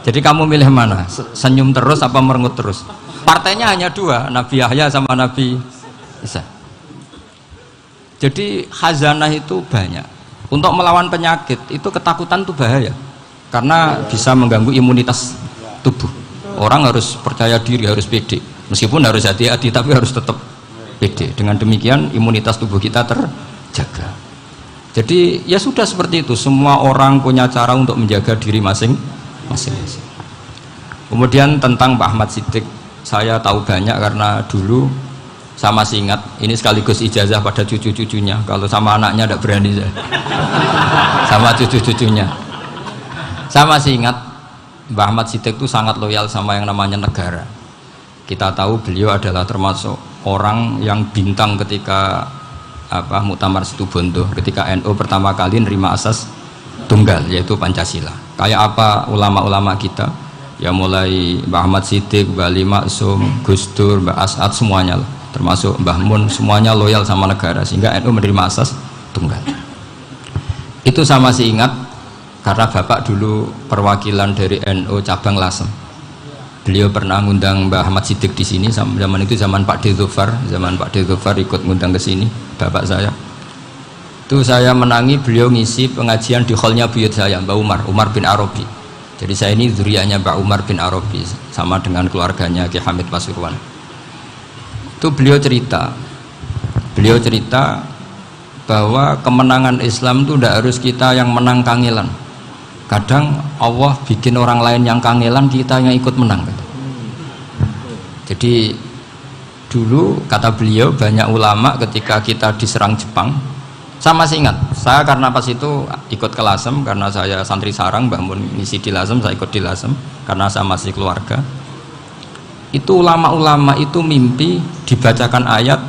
Jadi kamu milih mana? Senyum terus apa merengut terus? Partainya hanya dua, Nabi Yahya sama Nabi Isa. Jadi khazanah itu banyak. Untuk melawan penyakit itu ketakutan itu bahaya, karena bisa mengganggu imunitas tubuh. Orang harus percaya diri, harus pede. Meskipun harus hati-hati, tapi harus tetap pede. Dengan demikian imunitas tubuh kita terjaga. Jadi ya sudah seperti itu. Semua orang punya cara untuk menjaga diri masing-masing. Kemudian tentang Pak Ahmad Siddiq, saya tahu banyak karena dulu saya masih ingat. Ini sekaligus ijazah pada cucu-cucunya. Kalau sama anaknya tidak berani saya. Sama cucu-cucunya. Saya masih ingat Mbah Ahmad Siddiq itu sangat loyal sama yang namanya negara. Kita tahu beliau adalah termasuk orang yang bintang ketika Muktamar Situbondo, ketika NU pertama kali nerima asas tunggal, yaitu Pancasila. Kayak apa ulama-ulama kita, ya mulai Mbah Ahmad Siddiq, Mbah Ali Maksum, Gus Dur, Mbah As'ad, semuanya lah, termasuk Mbah Mun, semuanya loyal sama negara, sehingga NU menerima asas tunggal. Itu saya masih ingat karena bapak dulu perwakilan dari NU cabang Lasem. Beliau pernah ngundang Mbah Ahmad Siddiq di sini, zaman itu zaman Pak Dzufar, ikut ngundang ke sini bapak saya. Itu saya menangi beliau ngisi pengajian di hallnya buyut saya, Mbah Umar bin Arabi. Jadi saya ini zuriyahnya Mbah Umar bin Arabi, sama dengan keluarganya Ki Hamid Pasuruan. Itu beliau cerita bahwa kemenangan Islam itu tidak harus kita yang menang kangelan. Kadang Allah bikin orang lain yang kangelan, kita yang ikut menang. Jadi dulu kata beliau, banyak ulama ketika kita diserang Jepang, saya masih ingat, saya karena pas itu ikut ke Lasem, karena saya santri sarang, Mbah Mun ngisi di Lasem, saya ikut di Lasem karena saya masih keluarga. Itu ulama-ulama itu mimpi dibacakan ayat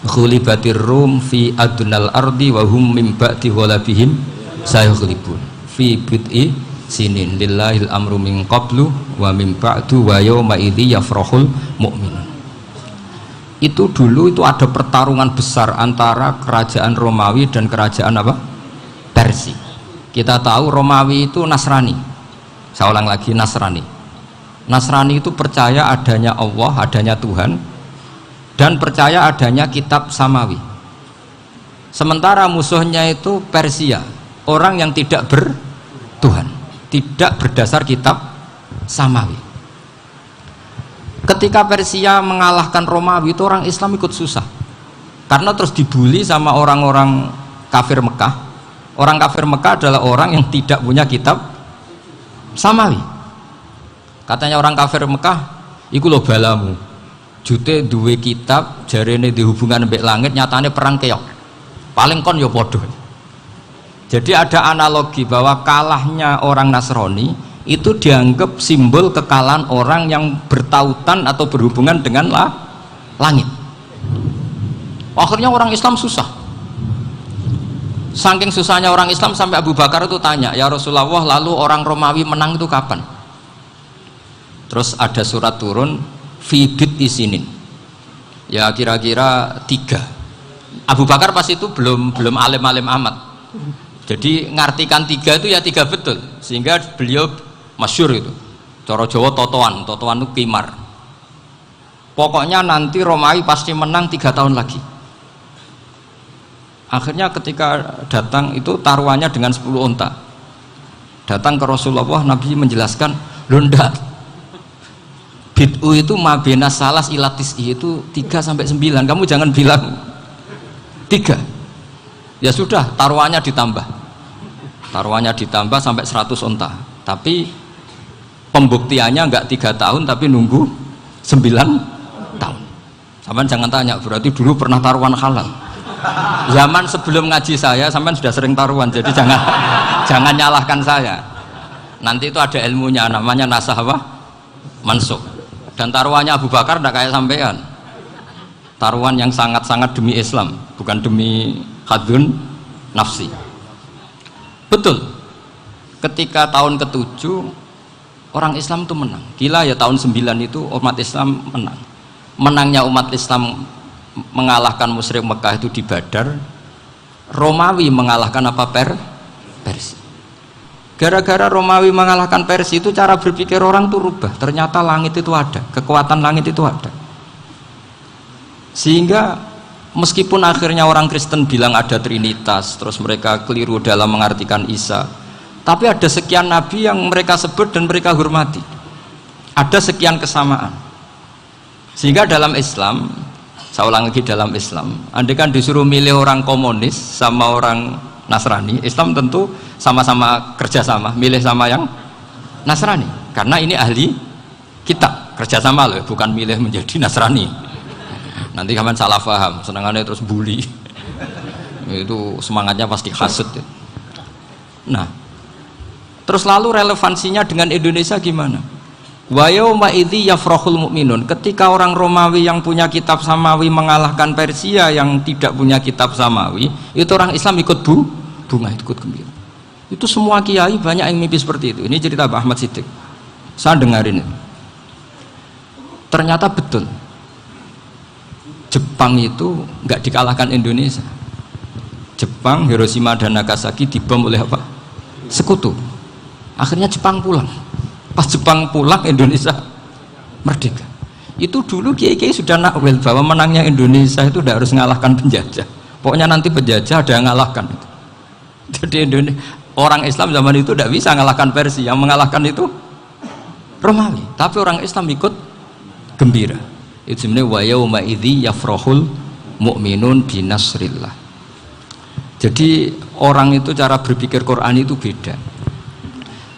ghulibatir rum fi adnal ardi wa hum min ba'di ghalabihim sayaghlibun fi bid'i sinin lillahil amru min qablu wa min ba'du wa yawma idzi yafrahul mu'minun. Itu dulu itu ada pertarungan besar antara kerajaan Romawi dan kerajaan Persia. Kita tahu Romawi itu Nasrani. Saya ulang lagi, Nasrani. Nasrani itu percaya adanya Allah, adanya Tuhan, dan percaya adanya kitab samawi. Sementara musuhnya itu Persia, orang yang tidak bertuhan, tidak berdasar kitab samawi. Ketika Persia mengalahkan Romawi, itu orang Islam ikut susah, karena terus dibully sama orang-orang kafir Mekah. Orang kafir Mekah adalah orang yang tidak punya kitab samawi. Katanya orang kafir Mekah, iku lho balamu, jute duwe kitab, jarene di hubungan mbek langit, nyatane perang keok, paling kon ya podo. Jadi ada analogi bahwa kalahnya orang Nasrani itu dianggap simbol kekalahan orang yang bertautan atau berhubungan dengan langit. Akhirnya orang Islam susah. Saking susahnya orang Islam sampai Abu Bakar itu tanya, ya Rasulullah, lalu orang Romawi menang itu kapan? Terus ada surat turun, fibit isinin, ya kira-kira 3. Abu Bakar pas itu belum alim-alim amat, jadi ngartikan 3 itu ya 3 betul, sehingga beliau masyhur itu, cara Jawa totoan itu kimar. Pokoknya nanti Romawi pasti menang 3 tahun lagi. Akhirnya ketika datang itu taruhannya dengan 10 unta. Datang ke Rasulullah, Nabi menjelaskan, loh ndak, bid'u itu mabena salas ilatis itu 3-9, kamu jangan bilang 3. Ya sudah, taruhannya ditambah sampai 100 unta, tapi pembuktiannya enggak 3 tahun tapi nunggu 9 tahun. Sampai jangan tanya, berarti dulu pernah taruhan halal. Zaman sebelum ngaji saya sampai sudah sering taruhan, jadi jangan nyalahkan saya. Nanti itu ada ilmunya, namanya nasah mansukh. Dan taruhannya Abu Bakar tidak kayak sampean, taruhan yang sangat-sangat demi Islam, bukan demi hadun nafsi. Betul, ketika tahun ke-7 orang Islam itu menang, gila ya, tahun 9 itu umat Islam menang. Menangnya umat Islam mengalahkan musyrik Mekah itu di Badar. Romawi mengalahkan Persia. Gara-gara Romawi mengalahkan Persia itu cara berpikir orang tuh rubah. Ternyata langit itu ada, kekuatan langit itu ada. Sehingga meskipun akhirnya orang Kristen bilang ada Trinitas, terus mereka keliru dalam mengartikan Isa, tapi ada sekian nabi yang mereka sebut dan mereka hormati. Ada sekian kesamaan. Sehingga dalam Islam, saya ulang lagi, dalam Islam, andai kan disuruh milih orang komunis sama orang Nasrani, Islam tentu sama-sama kerjasama, milih sama yang Nasrani, karena ini ahli kitab, kerjasama loh, bukan milih menjadi Nasrani. Nanti kalian salah paham, senangannya terus bully, itu semangatnya pasti hasut. Nah, terus lalu relevansinya dengan Indonesia gimana? Wa yauma idzi yafrahul mu'minun, ketika orang Romawi yang punya kitab samawi mengalahkan Persia yang tidak punya kitab samawi, itu orang Islam ikut bunga, ikut gembira. Itu semua kiai banyak yang mimpi seperti itu. Ini cerita Pak Ahmad Siddiq, saya dengarin itu. Ternyata betul, Jepang itu nggak dikalahkan Indonesia. Jepang, Hiroshima dan Nagasaki dibom oleh apa? Sekutu. Akhirnya Jepang pulang. Pas Jepang pulang, Indonesia merdeka. Itu dulu kiai-kiai sudah nakwil bahwa menangnya Indonesia itu tidak harus mengalahkan penjajah. Pokoknya nanti penjajah ada yang mengalahkan. Jadi orang Islam zaman itu tidak bisa mengalahkan Persia, yang mengalahkan itu Romawi. Tapi orang Islam ikut gembira. Itu sebenarnya wa yauma idzi yafrahul mu'minun binasrillah. Jadi orang itu cara berpikir Quran itu beda.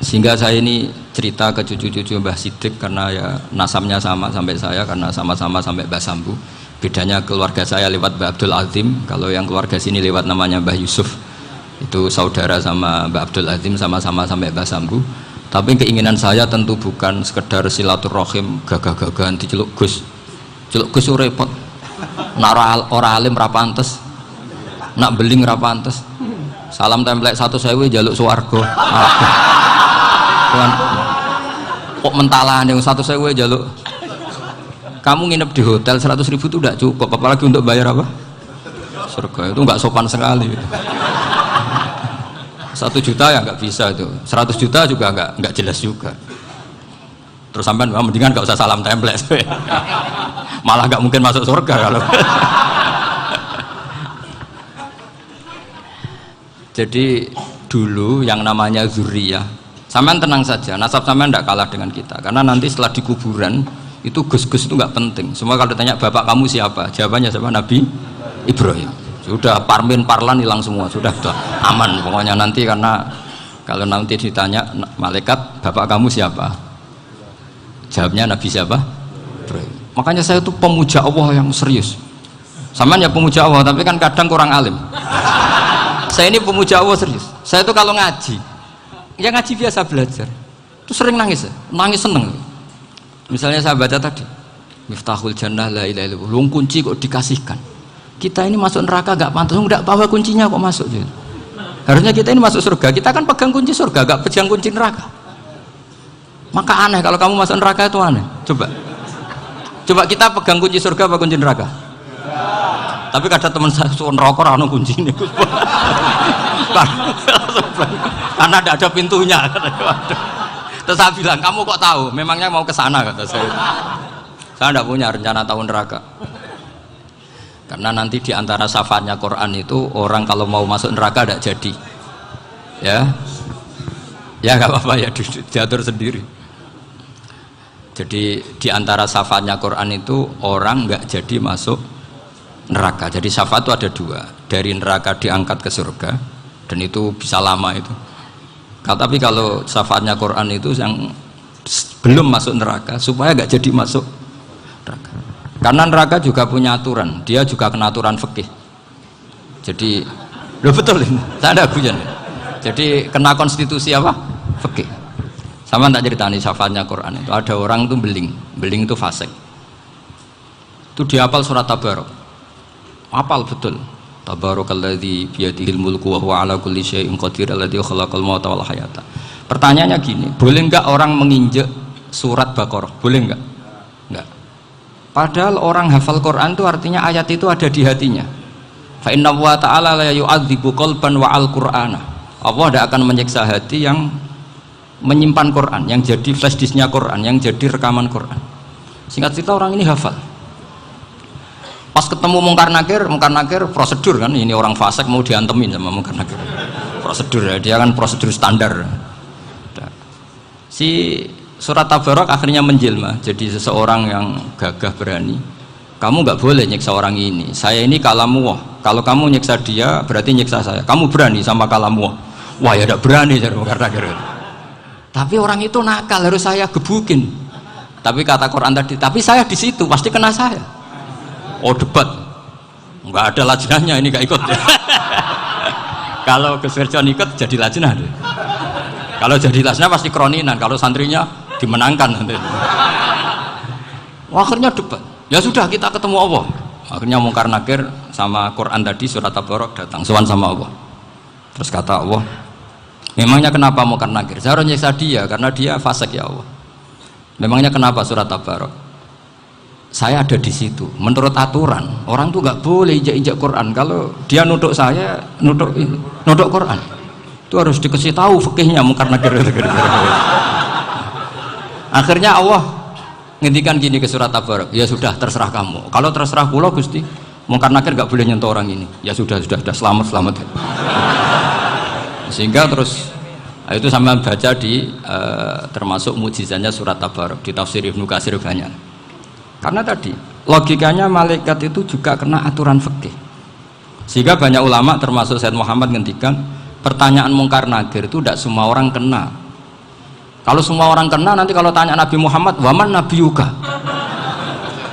Sehingga saya ini cerita ke cucu-cucu Mbah Siddiq karena ya nasabnya sama sampai saya, karena sama-sama sampai Mbah Sambu. Bedanya keluarga saya lewat Mbah Abdul Azim, kalau yang keluarga sini lewat namanya Mbah Yusuf. Itu saudara sama Mbah Abdul Azim, sama-sama sampai Mbah Sambu. Tapi keinginan saya tentu bukan sekedar silaturahim gagah-gagahan diceluk Gus. Celuk Gus repot. Nak ora alim ra pantes. Nak beling ra pantes. Salam template 1.000 jaluk swarga. Kok mentalan yang 1.000 jaluk. Kamu nginep di hotel 100.000 itu tidak cukup, apalagi untuk bayar apa? Surga. Itu nggak sopan sekali. 1 juta ya nggak bisa itu, 100 juta juga nggak jelas juga. Terus sampai mendingan nggak usah salam template, malah nggak mungkin masuk surga kalau. Jadi dulu yang namanya zuriyah, sampean tenang saja, nasab sampean tidak kalah dengan kita, karena nanti setelah di kuburan itu gus-gus itu nggak penting. Semua kalau ditanya bapak kamu siapa, jawabannya siapa? Nabi Ibrahim. Sudah parmin parlan hilang semua, sudah aman pokoknya nanti. Karena kalau nanti ditanya malaikat bapak kamu siapa, jawabnya Nabi siapa? Ibrahim. Makanya saya itu pemuja Allah yang serius. Sampean ya pemuja Allah, tapi kan kadang kurang alim. Saya ini pemuja Allah serius. Saya itu kalau ngaji, ya ngaji biasa belajar, itu sering nangis, nangis seneng. Misalnya saya baca tadi, Miftahul Jannah la ilaha illallah, luang kunci kok dikasihkan. Kita ini masuk neraka gak pantas, enggak bawa kuncinya kok masuk gitu. Harusnya kita ini masuk surga, kita kan pegang kunci surga, gak pegang kunci neraka. Maka aneh kalau kamu masuk neraka itu aneh. Coba kita pegang kunci surga apa kunci neraka? Tapi kadang teman saya suruh neraka ora ono kuncine. Karena tidak ada pintunya. Terus saya bilang, kamu kok tahu? Memangnya mau ke sana, kata saya. Saya tidak punya rencana tahu neraka. Karena nanti di antara syafaatnya Quran itu orang kalau mau masuk neraka tidak jadi. Ya nggak apa-apa ya, diatur sendiri. Jadi di antara syafaatnya Quran itu orang nggak jadi masuk neraka. Jadi syafaat itu ada 2, dari neraka diangkat ke surga, dan itu bisa lama itu. Tapi kalau syafaatnya Quran itu yang belum masuk neraka supaya nggak jadi masuk neraka. Karena neraka juga punya aturan, dia juga kena aturan fikih. Jadi, betul ini, saya ada guyon. Jadi kena konstitusi apa? Fikih. Sama tak ceritani syafaatnya Quran itu, ada orang itu beling itu fasik. Itu dihafal surat Tabarok. Hafal betul. Tabarakalladzi biyadihil mulku wa huwa ala kulli syai'in qadir alladzi khalaqal mauta wal hayata. Pertanyaannya gini, boleh enggak orang menginjek surat Baqarah? Boleh enggak? Enggak. Padahal orang hafal Quran itu artinya ayat itu ada di hatinya. Fa inna wa ta'ala la yu'adzibu qalban wa al-Qur'ana. Allah tidak akan menyiksa hati yang menyimpan Quran, yang jadi flash disknya Quran, yang jadi rekaman Quran. Singkat cerita orang ini hafal. Pas ketemu Mungkar Nakir prosedur kan, ini orang fasik mau diantemin sama Mungkar Nakir. Prosedur ya, dia kan prosedur standar. Si surat Tabarak akhirnya menjelma jadi seseorang yang gagah berani. Kamu nggak boleh nyiksa orang ini. Saya ini kalamullah. Kalau kamu nyiksa dia berarti nyiksa saya. Kamu berani sama kalamullah. Wah ya tidak berani jadi Mungkar Nakir. Tapi orang itu nakal, harus saya gebukin. Tapi kata Quran tadi, tapi saya di situ pasti kena saya. Oh debat, nggak ada lajnahnya ini nggak ikut. Kalau Gus Firjon ikut jadi lajnah deh. Kalau jadi lajnah pasti kroninan. Kalau santrinya dimenangkan nanti. Akhirnya debat. Ya sudah kita ketemu Allah. Akhirnya Mungkar Nakir sama Quran tadi surat Tabarak datang sowan sama Allah. Terus kata Allah, memangnya kenapa Mungkar Nakir? Saya harus nyiksa dia karena dia fasik ya Allah. Memangnya kenapa surat Tabarak? Saya ada di situ. Menurut aturan orang tuh nggak boleh injak-injak Quran. Kalau dia nuduk saya, nuduk Quran, itu harus dikasih tahu fikihnya Mungkar Nakir. Akhirnya Allah ngendikan gini ke surat Tabarak, ya sudah terserah kamu. Kalau terserah kula Gusti, Mungkar Nakir nggak boleh nyentuh orang ini. Ya sudah selamat. Sehingga terus itu sama baca di termasuk mukjizatnya surat Tabarak di tafsir Ibnu Katsir banyak. Karena tadi logikanya malaikat itu juga kena aturan fikih. Sehingga banyak ulama termasuk Said Muhammad ngendikan pertanyaan Mungkar Nakir itu tidak semua orang kena. Kalau semua orang kena nanti kalau tanya Nabi Muhammad, waman nabiyuka?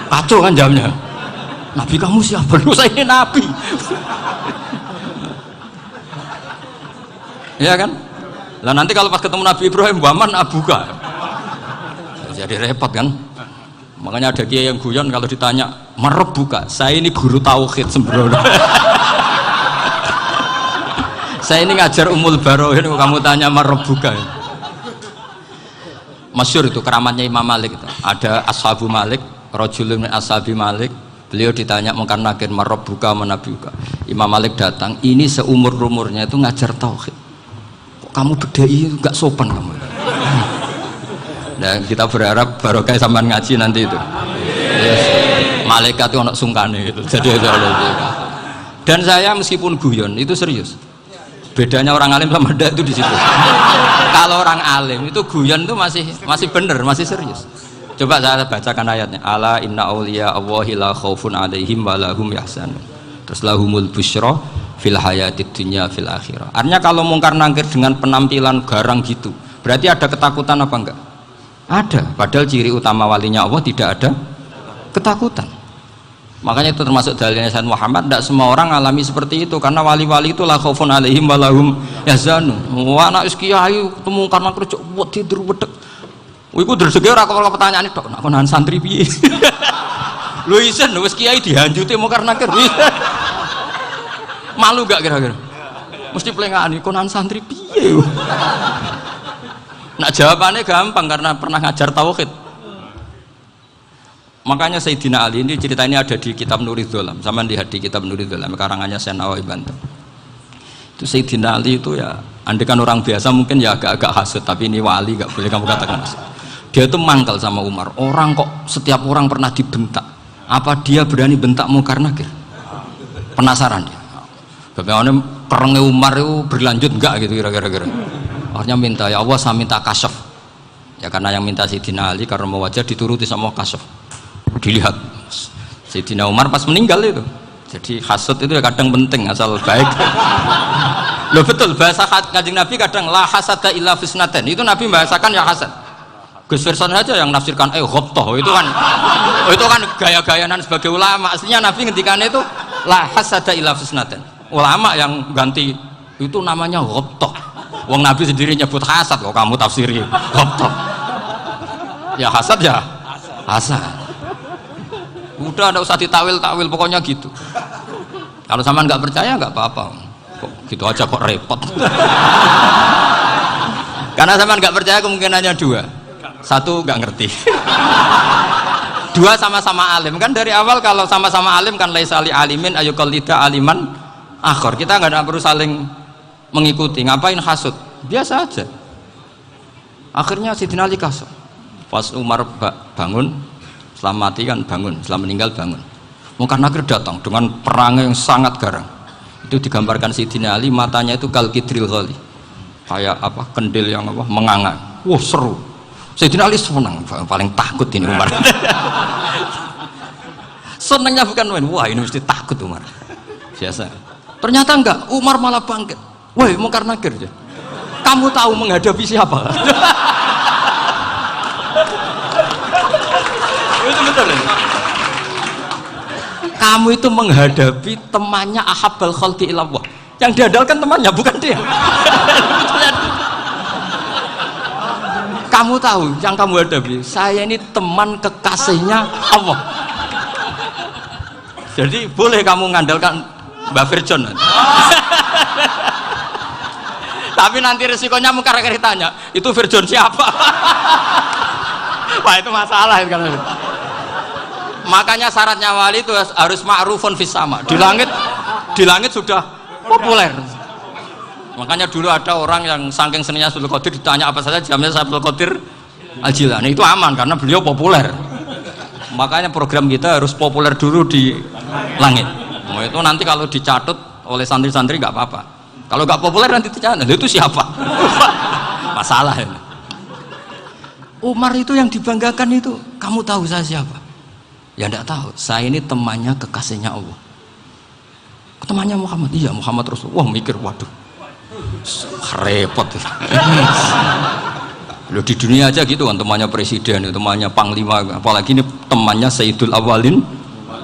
Kacau kan jamnya. Nabi kamu siapa? Lu saya ini nabi. Ya kan? Lah nanti kalau pas ketemu Nabi Ibrahim, waman abuka? Jadi repot kan? Makanya ada kiai yang guyon kalau ditanya, marab buka? Saya ini guru tauhid sembrono. Saya ini ngajar Ummul Barohin, kamu tanya marab buka? Masyhur itu keramatnya Imam Malik itu. Ada Ashabu Malik, rajulun min ashabi Malik. Beliau ditanya Mungkar Nakir, marab buka menabi buka? Imam Malik datang, ini seumur-umurnya itu ngajar tauhid. Kamu bedai nggak sopan kamu. Dan kita berharap barokah sampean ngaji nanti itu. Yes. Malaikat itu anak sungkane itu. Jadi dan saya meskipun guyon itu serius. Bedanya orang alim sama ndak itu di situ. Kalau orang alim itu guyon itu masih bener, masih serius. Coba saya bacakan ayatnya. Ala inna auliya Allahi la khaufun alaihim wa lahum yahzanun. Terus lahumul busyra fil hayatid dunya fil akhirah. Artinya kalau Mungkar Nakir dengan penampilan garang gitu, berarti ada ketakutan apa enggak? Ada. Padahal ciri utama walinya Allah tidak ada ketakutan. Makanya itu termasuk dalilnya Sayyid Muhammad, tidak semua orang alami seperti itu karena wali-wali itu la khaufun alaihim wa lahum yahzanun. Wah anak kiai ketemu Mungkar Nakir cok tidur wedek. Iku dreseke ora kok pertanyaan itu, nak konan santri piye? Lho isen wis kiai dihanjuti Mungkar Nakir. Malu gak kira-kira? Mesti pelengani konan santri piye? Nak jawabannya gampang karena pernah ngajar tauhid. Makanya Sayyidina Ali ini cerita ini ada di kitab Nurul Dzolam. Sama lihat di kitab Nurul Dzolam karangannya Syekh Nawawi Banten. Itu Sayyidina Ali itu ya, andekan orang biasa mungkin ya agak-agak hasut, tapi ini wali gak boleh kamu katakan hasut. Dia itu mangkal sama Umar. Orang kok setiap orang pernah dibentak. Apa dia berani bentak Mungkar Nakir? Penasaran dia. Bagaimana perangnya Umar itu berlanjut enggak gitu kira-kira. Akhirnya minta, ya Allah saya minta kasyaf. Ya karena yang minta Sayyidina Ali karena mau wajah dituruti sama kasyaf. Dilihat Sayyidina Umar pas meninggal itu. Jadi hasud itu ya kadang penting asal baik. Loh betul bahasa Kanjeng Nabi kadang la hasada illa fisnaten. Itu Nabi membahasakan ya hasad. Gus Firson saja yang nafsirkan ghobtoh itu kan gaya-gayanan sebagai ulama. Aslinya Nabi ngendikannya itu la hasada illa fisnaten. Ulama yang ganti itu namanya ghobtoh. Wong Nabi sendiri nyebut hasad kok kamu tafsiri ghobtoh. Ya hasad ya hasad. Udah ada usah ditawil-tawil pokoknya gitu. Kalau sampean nggak percaya nggak apa-apa. Kok gitu aja kok repot. Karena sampean nggak percaya kemungkinannya dua. Satu nggak ngerti. Dua sama-sama alim kan dari awal kalau sama-sama alim kan laisali alimin ayuqallida aliman akhor. Kita nggak perlu saling mengikuti. Ngapain hasud? Biasa aja. Akhirnya Sayyidina Ali kasar. Pas Umar bangun, setelah mati kan bangun, setelah meninggal bangun. Munkar Nakir datang dengan perang yang sangat garang. Itu digambarkan Sayyidina Ali, matanya itu kal kidril ghali, kayak apa, kendil yang apa, menganga. Wah seru. Sayyidina Ali senang, paling takut ini Umar. Senangnya bukan main, wah ini mesti takut Umar. Biasa. Ternyata enggak, Umar malah bangkit. Woi Munkar Nakir, kamu tahu menghadapi siapa? Itu betul ya? Kamu itu menghadapi temannya ahabbal khalqi ilallah. Yang diandalkan temannya, bukan dia. Kamu tahu yang kamu hadapi, saya ini teman kekasihnya Allah. Jadi boleh kamu mengandalkan Mbak Virjon. Tapi nanti resikonya Munkar Nakir tanya, itu Virjon siapa? Wah itu masalah itu kan. Makanya syaratnya wali itu harus ma'rufun fis sama. Di langit sudah populer. Makanya dulu ada orang yang saking seninya Abdul Qadir ditanya apa saja jamnya Abdul Qadir Al-Jilani, itu aman karena beliau populer. Makanya program kita harus populer dulu di langit. Nah, itu nanti kalau dicatut oleh santri-santri nggak apa-apa. Kalau nggak populer nanti dicatat, itu siapa? Masalah ini. Umar itu yang dibanggakan itu, kamu tahu saya siapa? Ya enggak tahu, saya ini temannya kekasihnya Allah. Temannya Muhammad, iya Muhammad Rasulullah. Wah mikir, waduh repot. Loh, di dunia aja gitu kan, temannya presiden, temannya panglima, apalagi ini temannya Sayyidul Awalin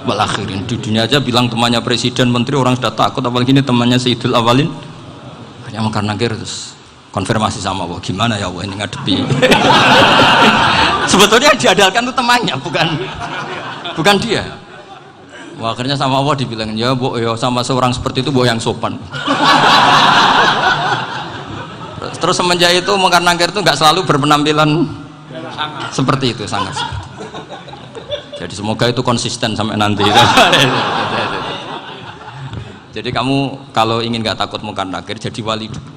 wal Akhirin. Di dunia aja bilang temannya presiden, menteri, orang sudah takut, apalagi ini temannya Sayyidul Awalin. Hanya Munkar Nakir terus konfirmasi sama Allah, gimana ya Allah ini ngadepi. Sebetulnya yang diandalkan itu temannya, bukan dia. Wah, akhirnya sama Allah dibilang, ya Bu, ya sama seorang seperti itu Bu yang sopan. Terus semenjak itu Munkar Nakir itu nggak selalu berpenampilan seperti itu, sangat. Jadi semoga itu konsisten sampai nanti. Jadi kamu kalau ingin nggak takut Munkar Nakir, jadi wali dulu.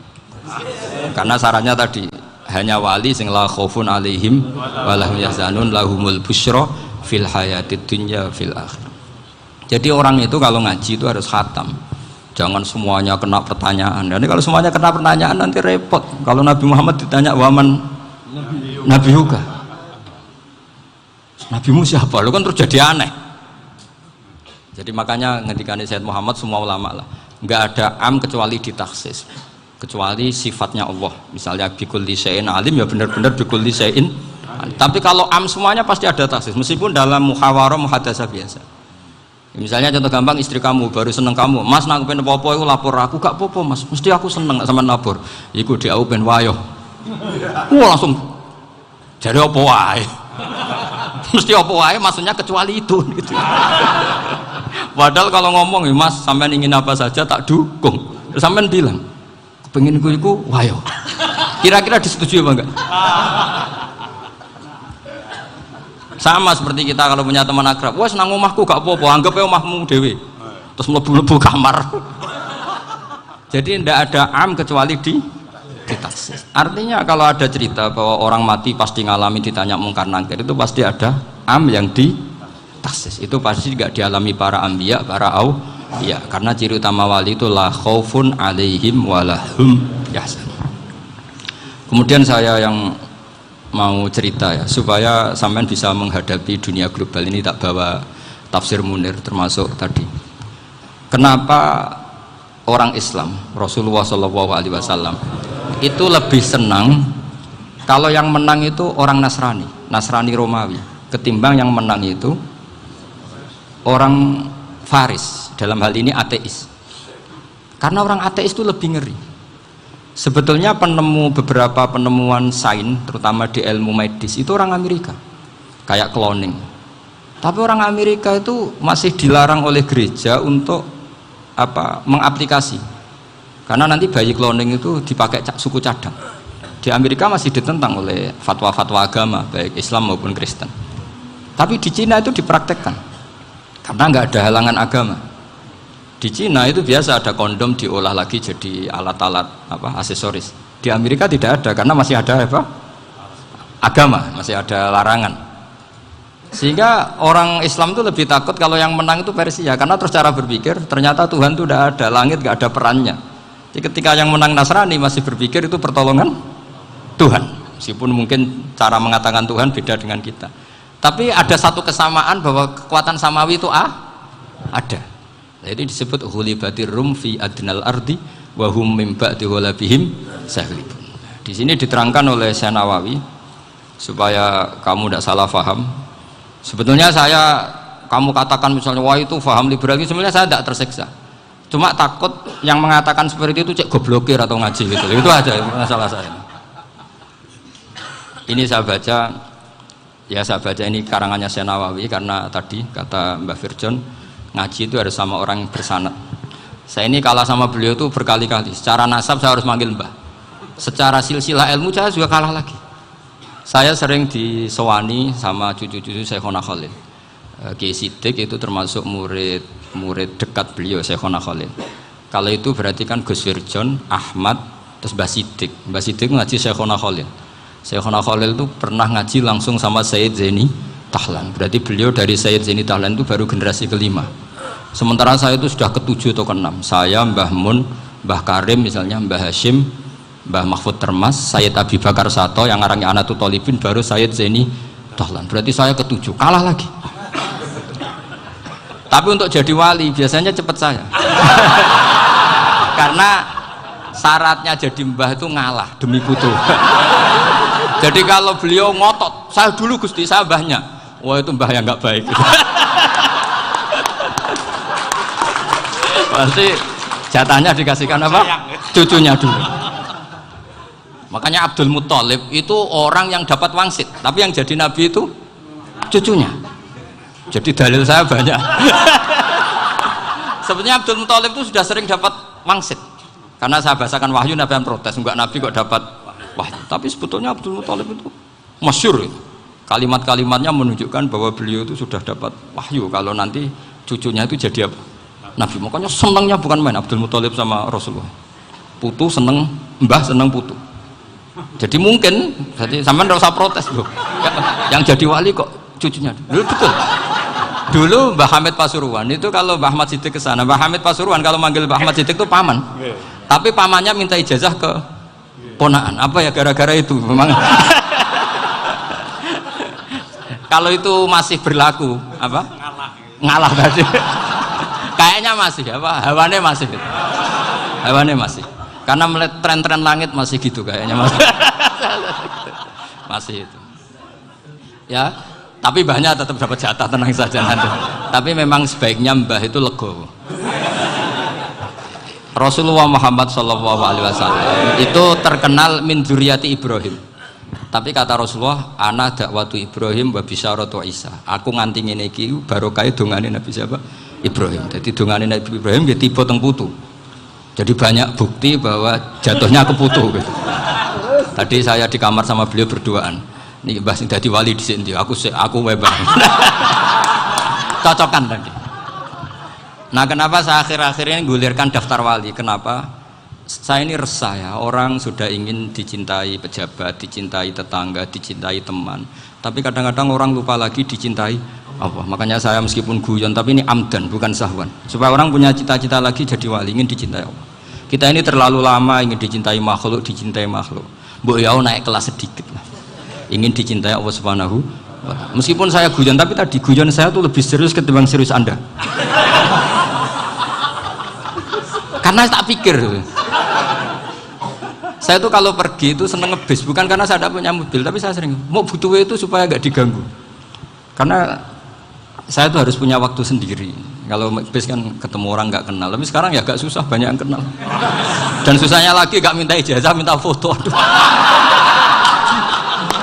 Karena syaratnya tadi hanya wali sing la khaufun alaihim walahum yahzanun lahumul busyra fil hayatid dunya fil akhir. Jadi orang itu kalau ngaji itu harus khatam. Jangan semuanya kena pertanyaan. Jadi kalau semuanya kena pertanyaan nanti repot. Kalau Nabi Muhammad ditanya waman Nabi Yuga, Nabimu siapa? Lu kan terus jadi aneh. Jadi makanya ngendikane Sayyid Muhammad semua ulama lah, nggak ada am kecuali ditaksis, kecuali sifatnya Allah. Misalnya bikulli syai'in alim, ya benar-benar bikulli syai'in. Tapi kalau am semuanya pasti ada taksis, meskipun dalam muhawarah muhadasah biasa. Misalnya contoh gampang, istri kamu baru seneng kamu, Mas nak pengen apa-apa itu lapor aku, gak apa-apa Mas, mesti aku seneng sama lapor. Iku dia pengen wayo. Wah langsung jadi apa wae. Mesti apa wae, maksudnya kecuali itu gitu. Padahal kalau ngomong, Mas sampean ingin apa saja tak dukung. Terus sampean bilang, pengen iku wayo. Kira-kira disetujui apa enggak? Sama seperti kita kalau punya teman akrab, wes nang omahku gak apa-apa, anggap aja omahmu dewe. Terus mlebu-mlebu kamar. Jadi tidak ada am kecuali ditaksis. Artinya kalau ada cerita bahwa orang mati pasti ngalami ditanya Munkar Nakir, itu pasti ada am yang ditaksis. Itu pasti tidak dialami para anbiya, para auliya. Karena ciri utama wali itu la khaufun alaihim walahum yahzanun. Kemudian saya yang mau cerita ya, supaya sampean bisa menghadapi dunia global ini, tak bawa tafsir Munir termasuk tadi. Kenapa orang Islam, Rasulullah SAW itu lebih senang kalau yang menang itu orang Nasrani Romawi, ketimbang yang menang itu orang Faris, dalam hal ini ateis. Karena orang ateis itu lebih ngeri. Sebetulnya beberapa penemuan sains, terutama di ilmu medis, itu orang Amerika, kayak cloning. Tapi orang Amerika itu masih dilarang oleh gereja untuk mengaplikasi, karena nanti bayi cloning itu dipakai suku cadang. Di Amerika masih ditentang oleh fatwa-fatwa agama, baik Islam maupun Kristen. Tapi di Cina itu dipraktekkan, karena nggak ada halangan agama. Di Cina itu biasa ada kondom diolah lagi jadi alat-alat aksesoris. Di Amerika tidak ada karena masih ada agama, masih ada larangan. Sehingga orang Islam itu lebih takut kalau yang menang itu Persia, karena terus cara berpikir ternyata Tuhan itu tidak ada, langit tidak ada perannya. Jadi ketika yang menang Nasrani masih berpikir itu pertolongan Tuhan, meskipun mungkin cara mengatakan Tuhan beda dengan kita. Tapi ada satu kesamaan bahwa kekuatan samawi itu ada. Jadi disebut hulibatir rum fi adnal ardi wa hum min ba'di ghalabihim saghlibun. Di sini diterangkan oleh Syekh Nawawi supaya kamu tidak salah paham. Sebetulnya kamu katakan misalnya wah itu paham liberal, sebenarnya saya tidak tersiksa. Cuma takut yang mengatakan seperti itu cek goblokir atau ngaji gitu. Itu aja masalah saya. Ini saya baca ini karangannya Syekh Nawawi karena tadi kata Mbak Firjon ngaji itu harus sama orang yang bersanad. Saya ini kalah sama beliau itu berkali-kali. Secara nasab saya harus manggil Mbah. Secara silsilah ilmu saya juga kalah lagi. Saya sering disewani sama cucu-cucu Syekhona Khalil. Kiai Siddiq itu termasuk murid dekat beliau Syekhona Khalil. Kalau itu berarti kan Gus Firjon, Ahmad, terus Mbah Siddiq. Mbah Siddiq ngaji Syekhona Khalil. Syekhona Khalil itu pernah ngaji langsung sama Sayyid Zaini Tahlan. Berarti beliau dari Sayyid Zaini Tahlan itu baru generasi kelima. Sementara saya itu sudah ke-7 atau ke-6. Saya, Mbah Mun, Mbah Karim misalnya, Mbah Hashim, Mbah Mahfud Termas, Sayyid Abi Bakar Sato yang arangnya Anatul Talibin, baru Sayyid Zaini Tahlan. Berarti saya ke-7, kalah lagi. Tapi untuk jadi wali biasanya cepat saya. Karena syaratnya jadi mbah itu ngalah demi putu. Jadi kalau beliau ngotot, saya dulu Gusti, saya mbahnya. Wah itu mbah yang nggak baik. Pasti jatahnya dikasihkan apa? Cucunya dulu. Makanya Abdul Muthalib itu orang yang dapat wangsit, tapi yang jadi nabi itu cucunya. Jadi dalil saya banyak. Sebetulnya Abdul Muthalib itu sudah sering dapat wangsit. Karena saya bahasakan wahyu, nabi yang protes, enggak nabi kok dapat wahyu. Tapi sebetulnya Abdul Muthalib itu masyhur itu. Kalimat-kalimatnya menunjukkan bahwa beliau itu sudah dapat wahyu kalau nanti cucunya itu jadi apa? Nabi. Makanya senangnya bukan main Abdul Muthalib sama Rasulullah. Putu seneng, mbah seneng putu. Jadi mungkin, jadi sampean enggak usah protes loh. Yang jadi wali kok cucunya. Dulu betul. Dulu Mbah Hamid Pasuruan itu kalau Mbah Ahmad Siddiq ke sana, Mbah Hamid Pasuruan kalau manggil Mbah Ahmad Siddiq itu paman. Tapi pamannya minta ijazah ke ponaan. Apa ya gara-gara itu memang. Kalau itu masih berlaku, apa? Ngalah tadi. Kayaknya masih apa? Hawane masih. Hawane masih. Karena melihat tren-tren langit masih gitu kayaknya masih. Masih itu. Ya, tapi mbahnya tetap dapat jatah, tenang saja nanti. Tapi memang sebaiknya mbah itu legowo. Rasulullah Muhammad SAW itu terkenal min dzurriyyati Ibrahim. Tapi kata Rasulullah, ana dakwatu Ibrahim wa bisyaratu Isa. Aku nganti ngene iki barokah dongane Nabi siapa? Ibrahim. Jadi dongane Nabi Ibrahim ya tiba teng putu. Jadi banyak bukti bahwa jatuhnya ke putu gitu. Tadi saya di kamar sama beliau berduaan. Nih Mbah sing dadi wali di sini, aku webang. Cocokan tadi. Nah kenapa saya akhir-akhir ini gulirkan daftar wali? Kenapa? Saya ini resah ya, orang sudah ingin dicintai pejabat, dicintai tetangga, dicintai teman. Tapi kadang-kadang orang lupa lagi dicintai Allah. Makanya saya meskipun guyon, tapi ini amdan, bukan sahwan. Supaya orang punya cita-cita lagi jadi wali, ingin dicintai Allah. Kita ini terlalu lama ingin dicintai makhluk, Mbok ya naik kelas sedikit lah. Ingin dicintai Allah Subhanahu wa Ta'ala. Meskipun saya guyon, tapi tadi guyon saya tuh lebih serius ketimbang serius Anda. Karena tak pikir. Saya tuh kalau pergi itu seneng ngebis, bukan karena saya tidak punya mobil, tapi saya sering mau butuh itu supaya nggak diganggu. Karena saya tuh harus punya waktu sendiri. Kalau bis kan ketemu orang nggak kenal, tapi sekarang ya agak susah, banyak yang kenal. Dan susahnya lagi nggak minta ijazah, minta foto. Aduh.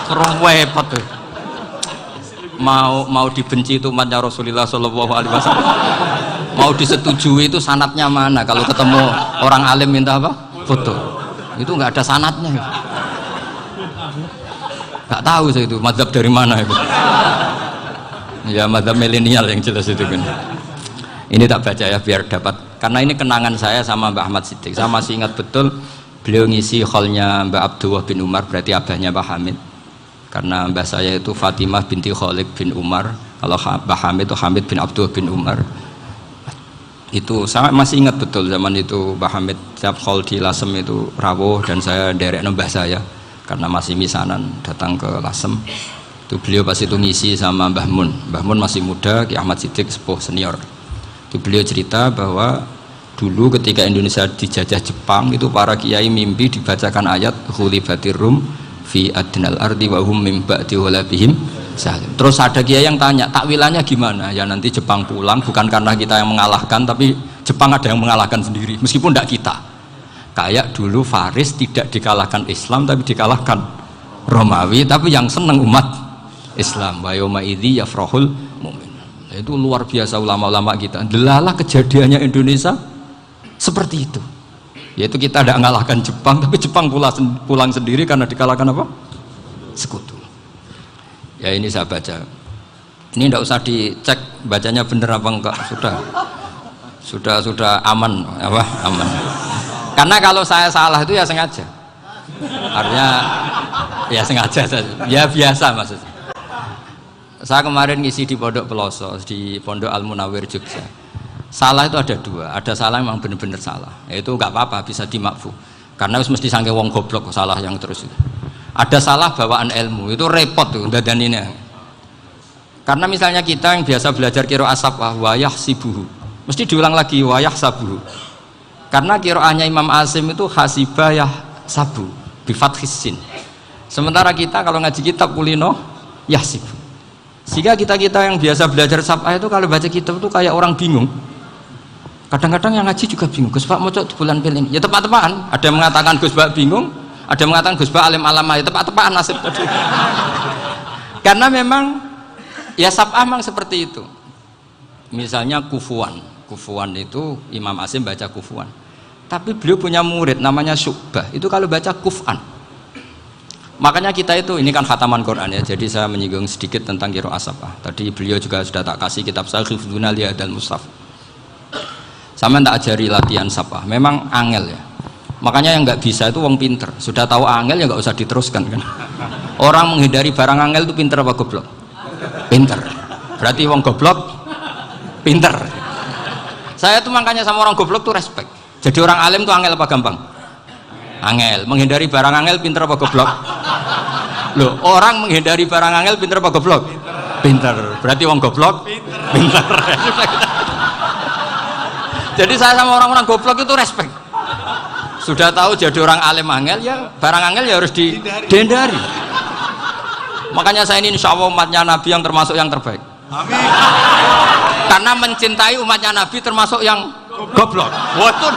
Repot tuh. Mau dibenci itu umatnya Rasulullah Shallallahu Alaihi Wasallam. Mau disetujui itu sanatnya mana? Kalau ketemu orang alim minta apa? Foto. Itu nggak ada sanatnya. Nggak tahu saya itu mazhab dari mana itu. Ya mazhab milenial yang jelas itu kan. Ini tak baca ya biar dapat, karena ini kenangan saya sama Mbak Ahmad Siddiq. Saya masih ingat betul beliau ngisi hallnya Mbak Abdullah bin Umar, berarti abahnya Pak Hamid. karena mbah saya itu Fatimah binti Khalid bin Umar, kalau Mbah Hamid itu Hamid bin Abdul bin Umar. Itu saya masih ingat betul zaman itu Mbah Hamid tiap khol di Lasem itu rawuh dan saya derek mbah saya karena masih misanan datang ke Lasem. Itu beliau pas itu ngisi sama Mbah Mun. Mbah Mun masih muda, Ki Ahmad Siddiq sepuh senior. Itu beliau cerita bahwa dulu ketika Indonesia dijajah Jepang itu para kiai mimpi dibacakan ayat ghulibatir rum fi adnal ardi wa hum min ba'di ghalabihim salim. Terus ada kiai yang tanya, takwilannya gimana? Ya nanti Jepang pulang bukan karena kita yang mengalahkan, tapi Jepang ada yang mengalahkan sendiri meskipun tidak kita. Kayak dulu Faris tidak dikalahkan Islam tapi dikalahkan Romawi, tapi yang senang umat Islam. Wa yauma idzi yafrahul mu'min. Itu luar biasa ulama-ulama kita. Delalah kejadiannya Indonesia seperti itu. Yaitu kita tidak mengalahkan Jepang, tapi Jepang pulang sendiri karena dikalahkan apa? Sekutu. Ya ini saya baca. Ini tidak usah dicek bacanya benar apa enggak, sudah aman apa? Aman. Karena kalau saya salah itu ya sengaja. Artinya ya sengaja saja. Ya biasa maksudnya. Saya kemarin ngisi di Pondok Peloso, di Pondok Al Munawir Jogja. Salah itu ada dua, ada salah memang benar-benar salah, itu nggak apa-apa, bisa dimakfu karena mesti sangke wong goblok salah yang terus itu. Ada salah bawaan ilmu, itu repot tuh dadan ini. Karena misalnya kita yang biasa belajar qiraah sabah wayah sibuhu, mesti diulang lagi wayah sabuhu. Karena qiraahnya Imam Asim itu hasibah yah sabu bifathis sin. Sementara kita kalau ngaji kitab kulino yahsibu. Sehingga kita yang biasa belajar sabah itu kalau baca kitab itu kayak orang bingung. Kadang-kadang yang ngaji juga bingung, Gus Pak mau di bulan pilih ini ya tepat-tepatan. Ada yang mengatakan Gus Pak bingung, ada yang mengatakan Gus Pak alim alama, ya tepat-tepatan nasib tadi. Karena memang ya sab'ah memang seperti itu. Misalnya kufuan itu Imam Asim baca kufuan, tapi beliau punya murid namanya Syu'bah, itu kalau baca kuf'an. Makanya kita itu, ini kan khataman Quran ya, jadi saya menyinggung sedikit tentang qiraah sab'ah. Tadi beliau juga sudah tak kasih kitab saya Hifdzuna Lihadal Mushaf. Sama tak ajari latihan sab'ah, memang angel ya. Makanya yang nggak bisa itu wong pinter, sudah tahu angel ya nggak usah diteruskan kan. Orang menghindari barang angel itu pinter apa goblok? Pinter. Berarti wong goblok pinter. Saya tuh makanya sama orang goblok tuh respect. Jadi orang alim tuh angel apa gampang? Angel. Menghindari barang angel pinter apa goblok? Loh, orang menghindari barang angel pinter apa goblok? Pinter. Berarti wong goblok pinter. Jadi saya sama orang-orang goblok itu respect. Sudah tahu jadi orang alim angel ya barang angel ya harus dihindari. Makanya saya ini insya Allah umatnya Nabi yang termasuk yang terbaik. Amin. Karena mencintai umatnya Nabi termasuk yang goblok. Waduh,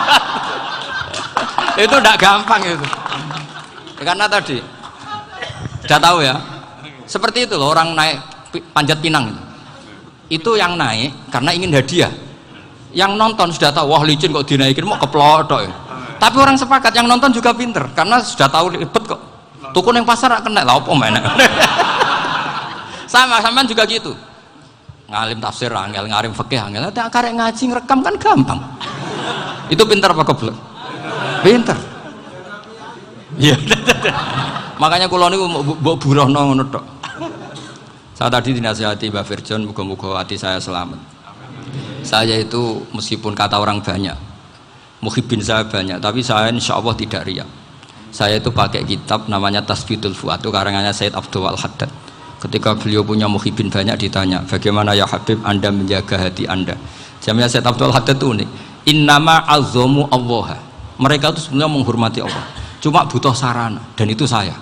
itu tidak gampang itu. Karena tadi sudah tahu ya. Seperti itu loh orang naik panjat pinang itu yang naik karena ingin hadiah. Yang nonton sudah tahu wah licin kok dinaikin mau keplodok ya. Tapi orang sepakat yang nonton juga pinter karena sudah tahu ribet kok. Tukun yang pasar kena lah apa mana. Sama juga gitu. Ngalim tafsir angel, ngalim fikih angel. Tapi karek ngaji ngerekam kan gampang. Itu pinter apa goblok? Pinter. Iya. Makanya kula niku mbok buruhno ngono tok. Saya tadi dinasihati Mbak Virjon, muga-muga hati saya selamat. Saya itu meskipun kata orang banyak, muhibbin saya banyak, tapi saya insya Allah tidak riya. Saya itu pakai kitab namanya Tasbitul Fuad, itu karangannya Said Abdul Al-Haddad. Ketika beliau punya muhibbin banyak ditanya, bagaimana ya Habib Anda menjaga hati Anda? Jamnya Said Abdul Al-Haddad itu unik. Innama azzamu Allah. Mereka itu sebenarnya menghormati Allah, cuma butuh sarana, dan itu saya.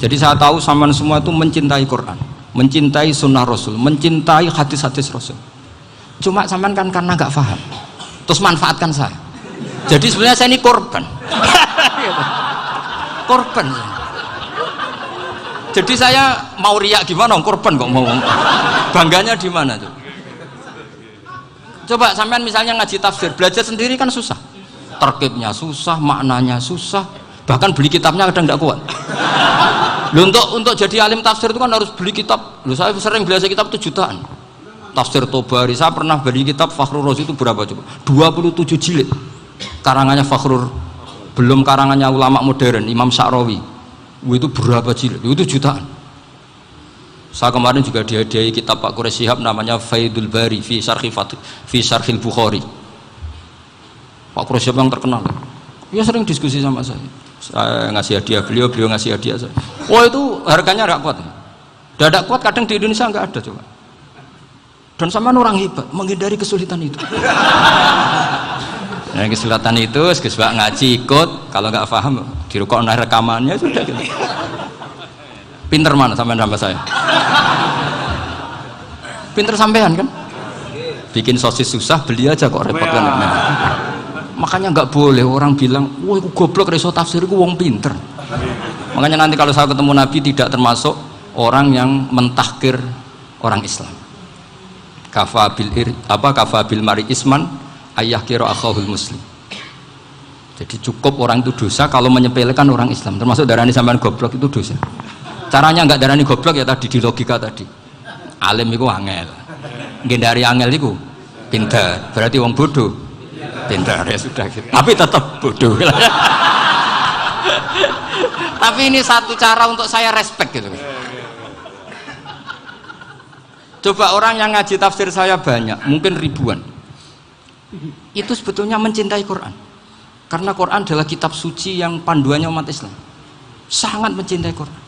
Jadi saya tahu sampean semua itu mencintai Quran, mencintai sunnah Rasul, mencintai hadis-hadis Rasul. Cuma sampean kan karena nggak paham, terus manfaatkan saya. Jadi sebenarnya saya ini korban. Korban. Jadi saya mau riak gimana? Korban kok mau. Bangganya di mana tuh? Coba sampean misalnya ngaji tafsir, belajar sendiri kan susah. Terkibnya susah, maknanya susah. Bahkan beli kitabnya kadang nggak kuat. Loh, untuk jadi alim tafsir itu kan harus beli kitab. Loh, saya sering belajar kitab itu jutaan. Tafsir Tobari, saya pernah beli kitab Fakhrur Razi itu berapa coba? 27 jilid. Karangannya Fakhrur, belum karangannya ulama modern Imam Sya'rawi. Itu berapa jilid? Itu jutaan. Saya kemarin juga dihadiahi kitab Pak Quraish Shihab namanya Faidul Bari fi Syarhil Bukhari. Pak Quraish Shihab yang terkenal. Dia sering diskusi sama saya. Saya ngasih hadiah beliau ngasih hadiah saya. Wah itu harganya nggak kuat. Dadak kuat kadang di Indonesia nggak ada coba. Dan sama orang hebat menghindari kesulitan itu. Nah, kesulitan itu sebab ngaji ikut, kalau nggak paham dirukok rekamannya sudah gitu. Pinter mana sampean sama saya? Pinter sampean kan? Bikin sosis susah, beli aja kok repot kan. Makanya nggak boleh orang bilang, wah aku goblok reso tafsir, aku wong pinter. Makanya nanti kalau saya ketemu Nabi tidak termasuk orang yang mentahkir orang Islam. Kafa bil mari isman ayah kira akhahul muslim. Jadi cukup orang itu dosa kalau menyepelekan orang Islam, termasuk darani sampean goblok itu dosa. Caranya nggak darani goblok ya tadi di logika tadi. Alim itu angel, gendari angel itu pintar, berarti wong bodoh pintar ya sudah gitu. Tapi tetap bodoh. Tapi ini satu cara untuk saya respect gitu. Coba orang yang ngaji tafsir saya banyak, mungkin ribuan. Itu sebetulnya mencintai Quran. Karena Quran adalah kitab suci yang panduannya umat Islam. Sangat mencintai Quran.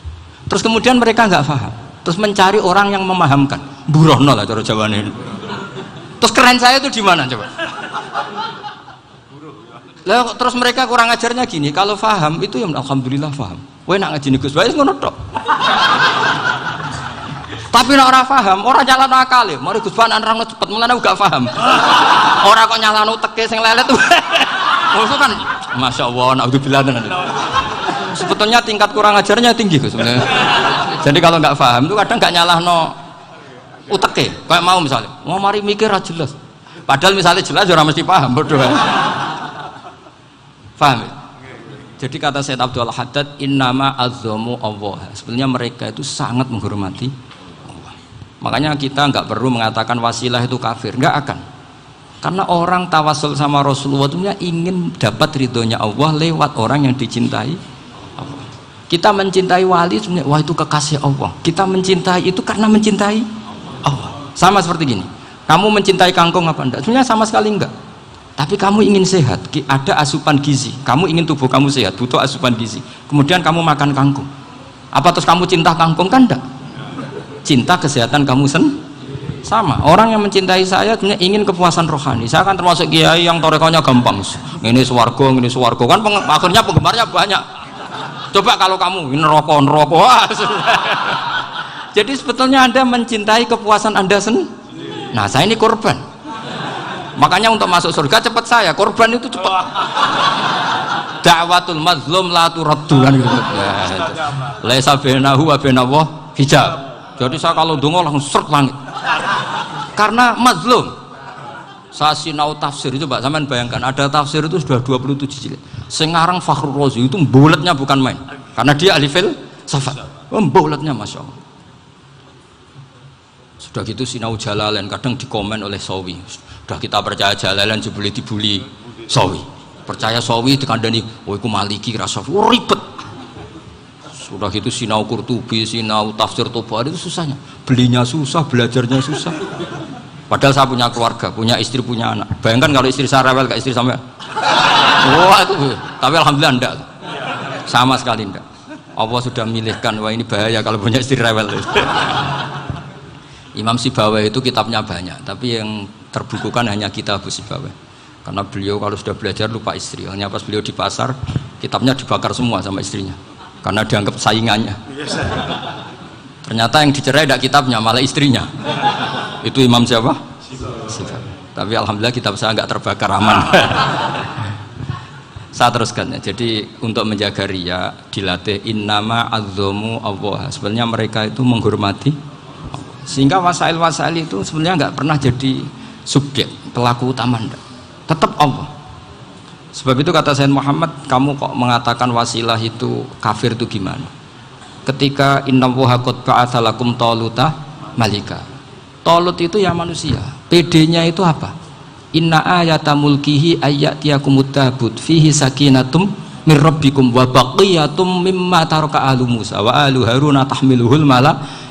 Terus kemudian mereka nggak paham. Terus mencari orang yang memahamkan. Burono lah cara Jawane ini. Terus keren saya itu di mana coba? Lah terus mereka kurang ajarnya gini, kalau paham itu ya alhamdulillah paham. Kowe nak ngaji Gus Bae ngono tok. Tapi nek ora paham, ora nyalano akal ya. Mari Gus Bae nerangno cepet, mulane gak paham. Ora kok nyalano teke sing lelet. Maksud kan Masya Allah, naudzubillah. Sebetulnya tingkat kurang ajarnya tinggi Gus sebenarnya. Jadi kalau nggak paham itu kadang nggak nyalahno uteke. Kayak mau misalnya, mau mari mikir aja jelas. Padahal misalnya jelas orang mesti paham, bodoh. Paham ya? Jadi kata Sayyid Abdul Haddad, innama azzamu Allah. Sebenarnya mereka itu sangat menghormati Allah. Makanya kita nggak perlu mengatakan wasilah itu kafir, nggak akan. Karena orang tawasul sama Rasulullah itu ingin dapat ridhonya Allah lewat orang yang dicintai Allah. Kita mencintai wali sebenarnya, wah itu kekasih Allah. Kita mencintai itu karena mencintai Allah. Sama seperti gini, kamu mencintai kangkung apa enggak? Sebenarnya sama sekali enggak. Tapi kamu ingin sehat, ada asupan gizi. Kamu ingin tubuh kamu sehat, butuh asupan gizi. Kemudian kamu makan kangkung. Apa terus kamu cinta kangkung? Kan enggak. Cinta kesehatan kamu sama. Orang yang mencintai saya sebenarnya ingin kepuasan rohani. Saya kan termasuk kiai yang torekonya gampang. Ini swarga kan akhirnya penggemarnya banyak. Coba kalau kamu ini neraka. Jadi sebetulnya Anda mencintai kepuasan Anda sendiri. Nah, saya ini korban. Makanya untuk masuk surga cepat saya, korban itu cepat. Da'watul mazlum la turaddu kan gitu. Laisa bainahu wa bainallah hijab. Jadi saya kalau dongo langsung seret langit. Karena mazlum. Saya sinau tafsir itu Pak, sampean bayangkan ada tafsir itu sudah 27 jilid. Sengarang Fakhrul Razi itu bulatnya bukan main. Karena dia ahli filsafat. Bulatnya Masya Allah. Sudah gitu sinau Jalalain kadang dikomen oleh Sawi. Sudah kita percaya Jalalain jebule dibuli Sawi. Percaya Sawi dikandani, "Oh iku Maliki Rasafi." Oh, ribet. Sudah gitu sinau Qurtubi, sinau tafsir Tabari itu susahnya. Belinya susah, belajarnya susah. Padahal saya punya keluarga, punya istri, punya anak. Bayangkan kalau istri saya rewel kayak istri sampai. Wah itu. Tapi alhamdulillah enggak. Sama sekali enggak. Allah sudah milihkan, wah ini bahaya kalau punya istri rewel. Imam Sibawai itu kitabnya banyak, tapi yang terbukukan hanya kitab Sibawai. Karena beliau kalau sudah belajar lupa istri. Hanya pas beliau di pasar, kitabnya dibakar semua sama istrinya. Karena dianggap saingannya. Ternyata yang dicerai tidak kitabnya, malah istrinya. Itu Imam siapa? Sibawai. Tapi alhamdulillah kitab saya nggak terbakar, aman. Saya teruskan ya. Jadi untuk menjaga riya dilatih innama azzamu Allah. Sebenarnya mereka itu menghormati Allah. Sehingga wasail-wasail itu sebenarnya nggak pernah jadi subjek pelaku utama, enggak. Tetap Allah. Sebab itu kata Sayyid Muhammad, kamu kok mengatakan wasilah itu kafir itu gimana? Ketika innallaha qad ba'atsa lakum taluta malika. Talut itu ya manusia. PD-nya itu apa? Inna ayata mulkihi ayyatiyakumut tabut fihi sakinatum mir rabbikum wa baqiyatum mimma taraka alu Musa wa alu Haruna tahmiluhul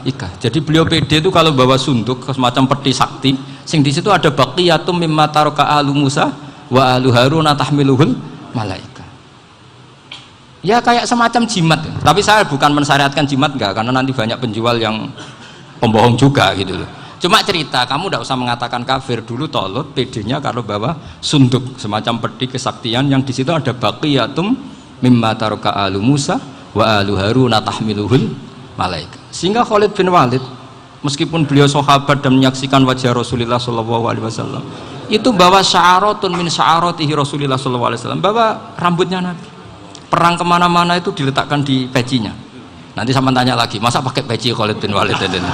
malaikah. Jadi beliau pede itu kalau bawa sunduk semacam peti sakti, sing di situ ada baqiyatum mimma taraka alu Musa wa alu Harun tahmiluhul malaikah. Ya kayak semacam jimat. Tapi saya bukan mensyariatkan jimat enggak, karena nanti banyak penjual yang pembohong juga gitu loh. Cuma cerita, kamu tidak usah mengatakan kafir. Dulu Tolut pedenya kalau bawa sunduk semacam peti kesaktian yang di situ ada baqiyatum mimma taraka alu Musa wa alu Harun tahmiluhul malaika. Sehingga Khalid bin Walid meskipun beliau sahabat dan menyaksikan wajah Rasulullah SAW, itu bawa sya'aratun min sya'aratihi Rasulullah SAW, bawa rambutnya Nabi. Perang kemana-mana itu diletakkan di pecinya. Nanti sama tanya lagi, masa pakai peci Khalid bin Walid ini?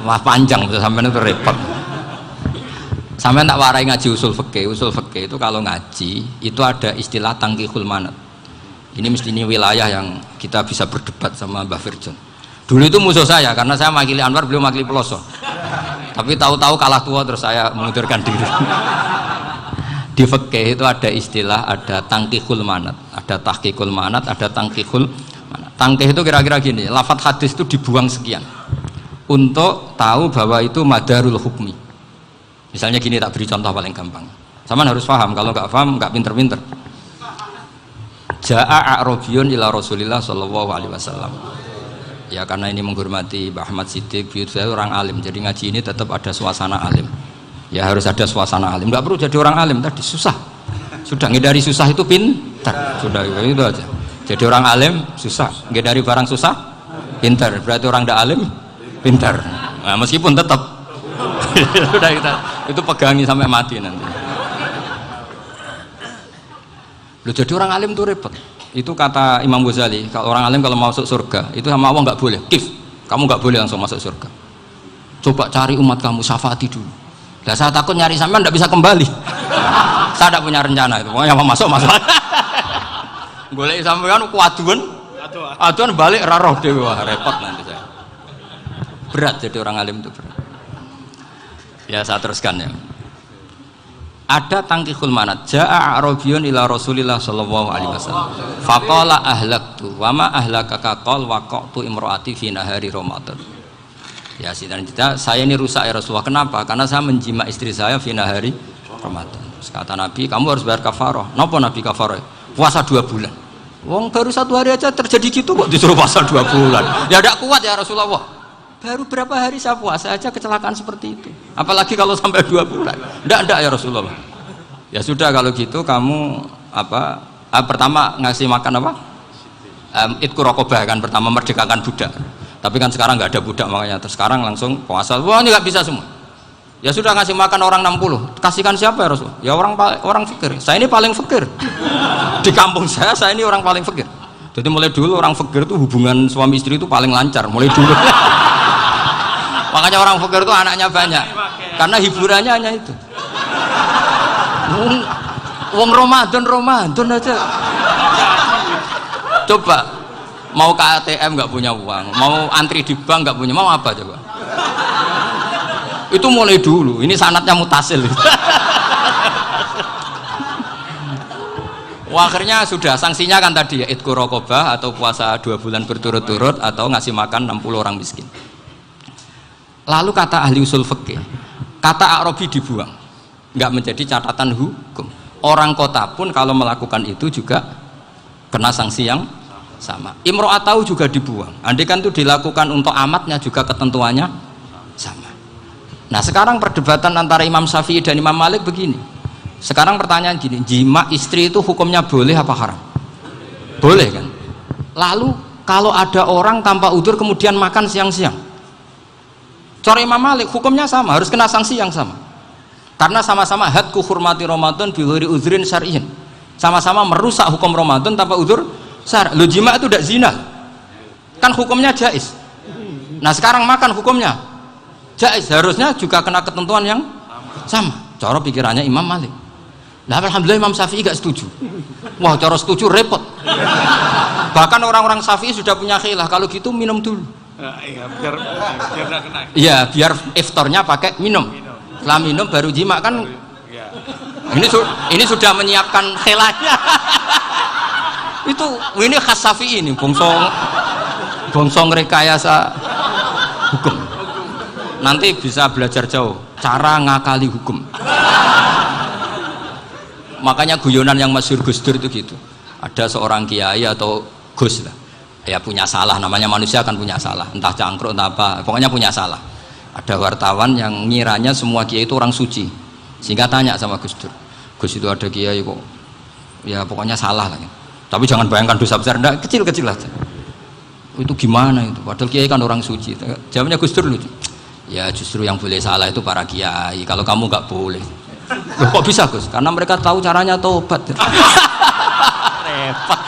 Wah panjang, sampai itu repot. Sampai tak warai ngaji usul fikih. Usul fikih itu kalau ngaji itu ada istilah tangkihul manat. Ini mesti ini wilayah yang kita bisa berdebat sama Mbah Firjon. Dulu itu musuh saya karena saya makili Anwar, beliau makili Peloso. Tapi tahu-tahu kalah tua terus saya mengundurkan diri. Di fikih itu ada istilah, ada tangkihul manat, ada tahqiqul manat, ada tangkihul manat. Tangkih itu kira-kira gini, lafadz hadis itu dibuang sekian untuk tahu bahwa itu madarul hukmi. Misalnya gini, tak beri contoh paling gampang. Sama harus paham, kalau nggak paham nggak pinter-pinter. Ja'a a'rabiyun ila Rasulillah sallallahu alaihi wasallam. Ya karena ini menghormati Mbah Ahmad Siddiq, saya orang alim, jadi ngaji ini tetap ada suasana alim. Ya harus ada suasana alim. Nggak perlu jadi orang alim tadi susah. Sudah ngedari susah itu pintar. Sudah itu aja. Jadi orang alim susah, ngedari barang susah pintar. Berarti orang tidak alim pintar. Nah, meskipun tetap sudah kita itu pegangi sampai mati nanti. Loh, jadi orang alim itu repot. Itu kata Imam Ghazali, kalau orang alim kalau mau masuk surga itu sama Allah nggak boleh. Kif, kamu nggak boleh langsung masuk surga. Coba cari umat kamu, syafaati dulu. Nah, saya takut nyari sampean nggak bisa kembali. Saya tidak punya rencana itu. Pokoknya mau masuk. Boleh sampean kuaduan balik raroh dewe, wah repot nanti saya. Berat jadi orang alim itu berat. Ya saya teruskan ya. Ada tangkihul manat. Ja'a a'rabiyun ila Rasulillah sallallahu alaihi wasallam. Faqala ahlaktu wa ma ahlakaka qal waqa'tu imraati fi nahari Ramadan. Ya sidang kita, saya ini rusak ya Rasulullah. Kenapa? Karena saya menjima istri saya fi nahari Ramadan. Terus kata Nabi, kamu harus bayar kafarah. Napa Nabi kafarah? Puasa 2 bulan. Wong baru 1 hari aja terjadi gitu kok disuruh puasa 2 bulan. Ya tidak kuat ya Rasulullah. Baru berapa hari saya puasa aja kecelakaan seperti itu. Apalagi kalau sampai 2 bulan. Tidak ya Rasulullah. Ya sudah kalau gitu kamu pertama ngasih makan apa? Itku rokobah kan, pertama merdekakan budak. Tapi kan sekarang nggak ada budak makanya. Terus sekarang langsung puasa. Wah ini nggak bisa semua. Ya sudah ngasih makan orang 60. Kasihkan siapa ya Rasul? Ya orang fakir. Saya ini paling fakir. Di kampung saya ini orang paling fakir. Jadi mulai dulu orang fakir itu hubungan suami istri itu paling lancar. Mulai dulu. Makanya orang fakir itu anaknya banyak. Karena hiburannya hanya itu. Wong Ramadan aja. Coba mau ke ATM nggak punya uang, mau antri di bank nggak punya, mau apa coba? Itu mulai dulu. Ini sanatnya mutasil. Wah, akhirnya sudah sanksinya kan tadi ya itqu raqabah atau puasa 2 bulan berturut-turut atau ngasih makan 60 orang miskin. Lalu kata ahli usul fikih, kata a'rabi dibuang, nggak menjadi catatan hukum. Orang kota pun kalau melakukan itu juga kena sanksi yang sama. Imro'atau juga dibuang. Andai kan itu dilakukan untuk amatnya juga ketentuannya sama. Nah sekarang perdebatan antara Imam Syafi'i dan Imam Malik begini. Sekarang pertanyaan gini, jima istri itu hukumnya boleh apa haram? Boleh kan? Lalu kalau ada orang tanpa udzur kemudian makan siang-siang, cara Imam Malik hukumnya sama, harus kena sanksi yang sama. Karena sama-sama hadku hurmati Ramadan bi ghairi uzrin syar'iyyin. Sama-sama merusak hukum Ramadan tanpa udzur syar'. Lo jima itu tidak zina. Kan hukumnya jais. Nah, sekarang makan hukumnya jais, harusnya juga kena ketentuan yang sama. Cara pikirannya Imam Malik. Nah, alhamdulillah Imam Syafi'i gak setuju. Wah, cara setuju repot. Bahkan orang-orang Syafi'i sudah punya khilaf, kalau gitu minum dulu. Iya, biar gak kena. Iya, biar iftarnya pakai minum. Setelah minum baru jima kan. Ini sudah menyiapkan khilafnya. Ini khas Syafi'i ini, bongsong rekayasa hukum. Nanti bisa belajar jauh cara ngakali hukum. Makanya guyonan yang masyhur Gus Dur itu gitu. Ada seorang kiai atau Gus lah, ya punya salah, namanya manusia kan punya salah, entah cangkruk entah apa, pokoknya punya salah. Ada wartawan yang ngiranya semua kiai itu orang suci, sehingga tanya sama Gus Dur, Gus itu ada kiai kok, ya pokoknya salah lah. Tapi jangan bayangkan dosa besar, enggak, kecil-kecil aja. Itu gimana itu? Padahal kiai kan orang suci. Jawabnya Gus Dur lucu. Ya justru yang boleh salah itu para kiai. Kalau kamu nggak boleh. Loh, kok bisa Gus? Karena mereka tahu caranya tobat. Repot.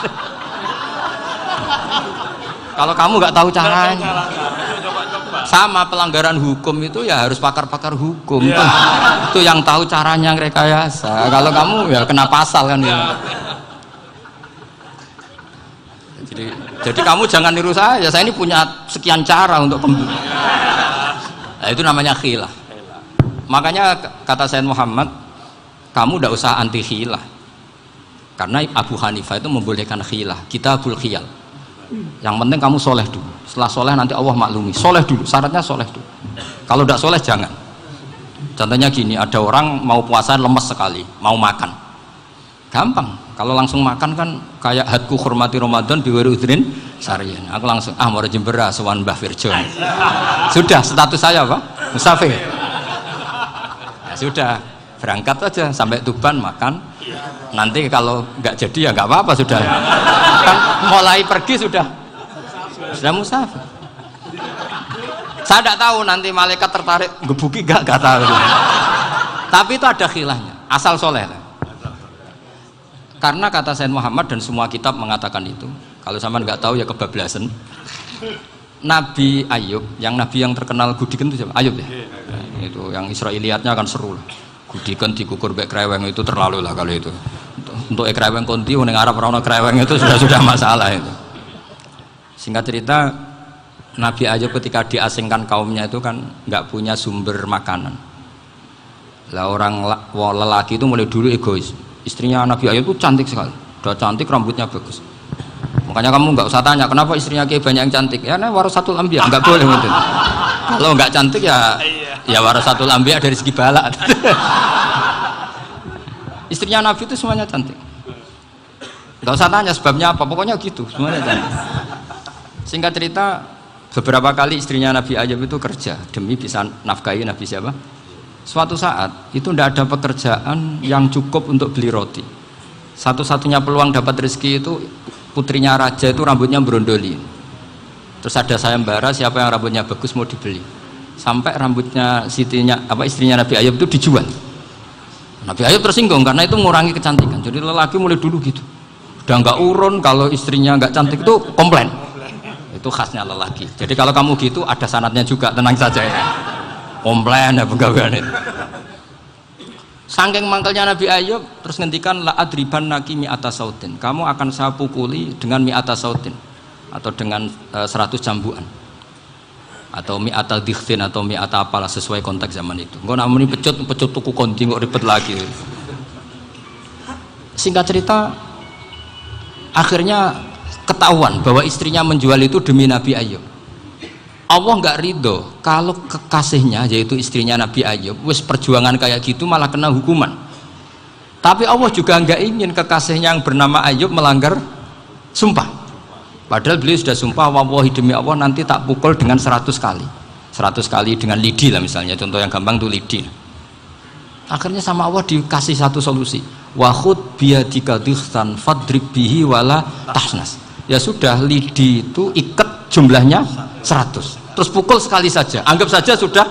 Kalau kamu nggak tahu caranya, sama pelanggaran hukum itu ya harus pakar-pakar hukum. Itu yang tahu caranya rekayasa. Kalau kamu ya kena pasal kan ya. Jadi kamu jangan niru saya. Saya ini punya sekian cara untuk nah, itu namanya khilah. Makanya kata Sayyid Muhammad, kamu tidak usah anti khilah, karena Abu Hanifah itu membolehkan khilah. Kitabul khiyal. Yang penting kamu soleh dulu. Setelah soleh nanti Allah maklumi. Soleh dulu, syaratnya soleh dulu. Kalau tidak soleh jangan. Contohnya gini, ada orang mau puasa lemes sekali, mau makan, gampang. Kalau langsung makan kan kayak hadku hormati Ramadan biwiri udrin sarian. Aku langsung mau jembera sowan Mbah Firjon. Sudah status saya apa? Musafir. Ya sudah, berangkat aja sampai Tuban makan. Nanti kalau nggak jadi ya nggak apa-apa sudah. Kan mulai pergi sudah musafir. Saya tidak tahu nanti malaikat tertarik gebuki nggak tahu. Tapi itu ada khilahnya. Asal soleh. Karena kata Sayyid Muhammad dan semua kitab mengatakan itu. Kalau sama nggak tahu ya kebablasan. Nabi Ayub, nabi yang terkenal Gudiken itu siapa? Ayub ya. Nah, itu yang Israiliyatnya kan seru lah. Gudiken dikukur bek kreweng itu terlalu lah kalau itu. Untuk kreweng konti ning Arab ora ono kreweng itu sudah masalah itu. Singkat cerita, Nabi Ayub ketika diasingkan kaumnya itu kan nggak punya sumber makanan. Lah orang lelaki itu mulai dulu egois. Istrinya Nabi Ayub itu cantik sekali, udah cantik, rambutnya bagus. Makanya kamu nggak usah tanya kenapa istrinya kayak banyak yang cantik. Ya, warasatul anbiya, nggak boleh gitu. Kalau nggak cantik ya warasatul anbiya dari segi balak. Istrinya Nabi itu semuanya cantik. Nggak usah tanya sebabnya apa, pokoknya gitu, semuanya cantik. Singkat cerita, beberapa kali istrinya Nabi Ayub itu kerja demi bisa nafkahi Nabi siapa? Suatu saat itu tidak ada pekerjaan yang cukup untuk beli roti. Satu-satunya peluang dapat rezeki itu putrinya raja itu rambutnya berondoli. Terus ada sayembara siapa yang rambutnya bagus mau dibeli. Sampai rambutnya istrinya Nabi Ayub itu dijual. Nabi Ayub tersinggung karena itu mengurangi kecantikan. Jadi lelaki mulai dulu gitu. Udah nggak urun kalau istrinya nggak cantik itu komplain. Itu khasnya lelaki. Jadi kalau kamu gitu ada sanadnya juga, tenang saja ya. Komplain ya pegawaian itu. Saking mangkelnya Nabi Ayub terus ngendikan la adriban naki mi'ata sautin. Kamu akan saya pukuli dengan mi'ata sautin atau dengan 100 cambukan. Atau mi'ata dikhtin atau mi'ata apalah sesuai konteks zaman itu. Engko namanya pecut tuku konti kok ribet lagi. Singkat cerita akhirnya ketahuan bahwa istrinya menjual itu demi Nabi Ayub. Allah nggak ridho kalau kekasihnya yaitu istrinya Nabi Ayub wis perjuangan kayak gitu malah kena hukuman. Tapi Allah juga nggak ingin kekasihnya yang bernama Ayub melanggar sumpah. Padahal beliau sudah sumpah, wallahi demi Allah nanti tak pukul dengan 100 kali. 100 kali dengan lidi lah misalnya, contoh yang gampang tuh lidi. Akhirnya sama Allah dikasih satu solusi. Wa khud biyadika dikhtan fadrib bihi wala tahnas. Ya sudah, lidi itu ikat jumlahnya 100. Terus pukul sekali saja, anggap saja sudah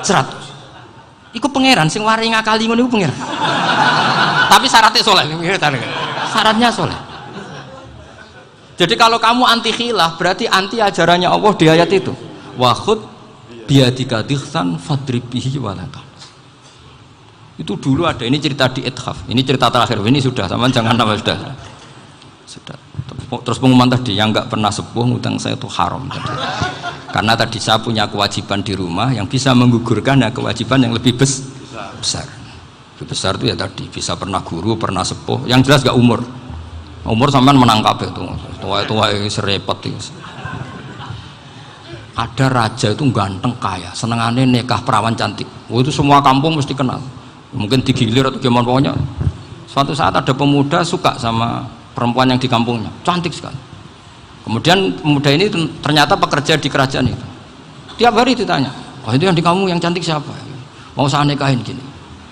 100. Iku pangeran sing wari ngakali ngono iku pangeran. Tapi syaratnya soleh, syaratnya soleh. Jadi kalau kamu anti khilaf berarti anti ajarannya Allah di ayat itu. Wa khud biyadika dikhtan fadrib bihi wala tahnas. Itu dulu ada, ini cerita di Ithaf, ini cerita terakhir, ini sudah, sama jangan nama sudah. Terus pengumuman tadi yang nggak pernah sepuh ngutang saya itu haram tadi. Karena tadi saya punya kewajiban di rumah yang bisa menggugurkan ya kewajiban yang lebih besar. Lebih besar itu ya tadi bisa pernah guru, pernah sepuh. Yang jelas nggak umur. Umur sampean menangkap itu. Tua serepot itu. ada raja itu ganteng kaya, senengannya nikah perawan cantik. Oh, itu semua kampung mesti kenal. Mungkin digilir atau gimana pokoknya. Suatu saat ada pemuda suka sama perempuan yang di kampungnya, cantik sekali. Kemudian pemuda ini ternyata pekerja di kerajaan itu. Tiap hari ditanya, oh itu yang di kamu yang cantik siapa? Mau saya nikahin gini.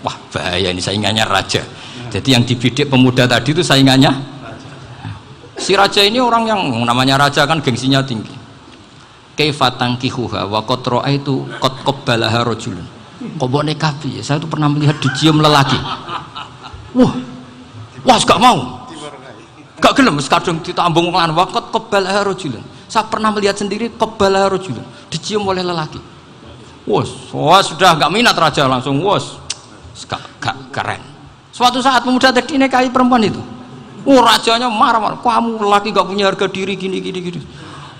Wah bahaya ini, saingannya raja. Jadi yang dibidik pemuda tadi itu saingannya. Si raja ini orang yang namanya raja kan gengsinya tinggi. Kaifa tankihuha wa qad ra'aitu qad qabbalaha rajulun. Kok mbok nikah piye? Saya itu pernah melihat dicium lelaki. Wah, gak mau. Gak gelem wis kadung ditambung lan wa qad qabbalaha rajulun. Saya pernah melihat sendiri qabbalaha rajulun, dicium oleh lelaki. Wah, sudah gak minat raja langsung gak keren. Suatu saat pemuda tadi nikahi perempuan itu. Rajanya marah-marah, kamu lelaki gak punya harga diri gini.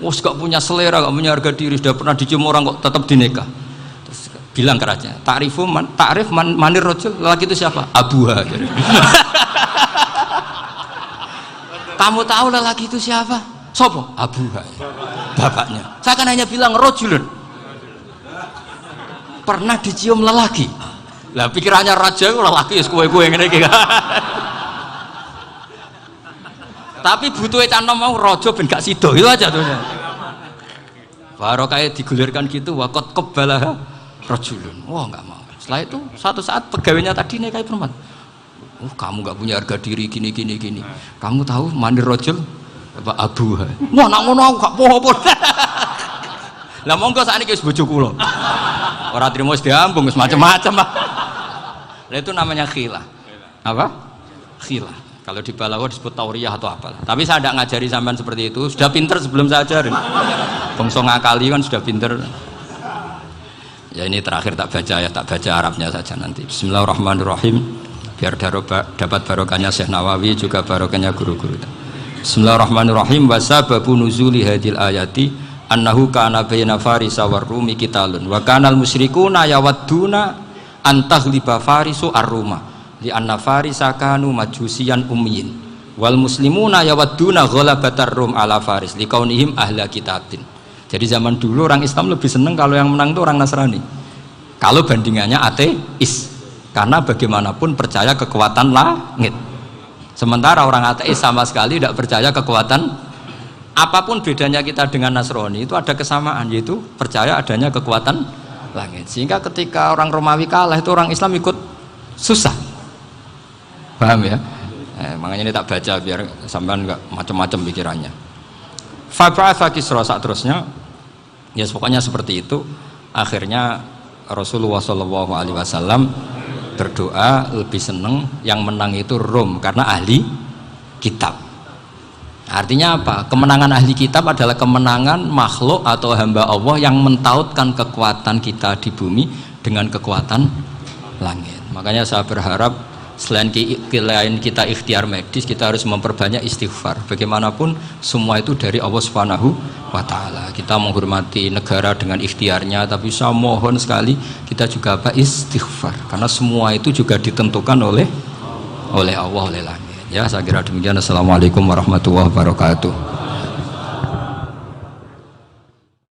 Gak punya selera, gak punya harga diri, sudah pernah dicium orang kok tetap dinikah. Terus bilang ke raja, ta'rif manir rajul, lelaki itu siapa? Abuha. Kamu tahu lelaki itu siapa? Sopo? Abuha. Bapaknya. Saya kan hanya bilang rajulun. Pernah dicium lelaki. Lah pikirannya raja itu lelaki kue-kue ngene iki. Tapi butuh canom mau rojo ben gak sido itu aja tuh. Baru kayak digulirkan gitu wakot kebalah rojulun. Wah nggak mau. Setelah itu satu saat pegawainya tadi nikahi perempuan. Kamu nggak punya harga diri gini. Kamu tahu mandir rojul apa abuha? Wah nak ngono aku gak poho-poho. Lah monggo sakniki wis bojo kula. Ora trimo wis diambung wis macam-macam. Lah itu namanya khilah. Apa? Khilah. Kalau di balaghah disebut tauriyah atau apalah. Tapi saya tidak ngajari sampean seperti itu. Sudah pinter sebelum saya ajarin. Bangsa ngakali kan sudah pinter. Ya ini terakhir tak baca Arabnya saja nanti. Bismillahirrahmanirrahim. Biar dapat barokahnya Syekh Nawawi juga barokahnya guru-guru. Bismillahirrahmanirrahim. Wa sababu nuzuli hadil ayati annahu kana baina farisa war rumi qitalun wa kanal musyrikuna yawadduna antaghliba farisu ar-ruma li anna farisa kanu majusiyan ummiyin wal muslimuna yawadduna ghalabatar rum ala faris liqaunihim ahla kitabin. Jadi zaman dulu orang Islam lebih senang kalau yang menang itu orang Nasrani, kalau bandingannya ateis, karena bagaimanapun percaya kekuatan langit, sementara orang ateis sama sekali tidak percaya kekuatan. Apapun bedanya kita dengan Nasrani itu ada kesamaan, yaitu percaya adanya kekuatan langit. Sehingga ketika orang Romawi kalah itu orang Islam ikut susah. Paham ya? Makanya ini tak baca biar sampean nggak macam-macam pikirannya. Fab'atha Kisra saat terusnya, ya pokoknya seperti itu. Akhirnya Rasulullah SAW berdoa lebih seneng yang menang itu Rom karena ahli kitab. Artinya apa? Kemenangan ahli kitab adalah kemenangan makhluk atau hamba Allah yang mentautkan kekuatan kita di bumi dengan kekuatan langit. Makanya saya berharap selain kita ikhtiar medis, kita harus memperbanyak istighfar. Bagaimanapun semua itu dari Allah Subhanahu wa Ta'ala. Kita menghormati negara dengan ikhtiarnya, tapi saya mohon sekali kita juga istighfar, karena semua itu juga ditentukan oleh Allah, oleh langit. Ya, saya kira demikian. Assalamualaikum warahmatullahi wabarakatuh.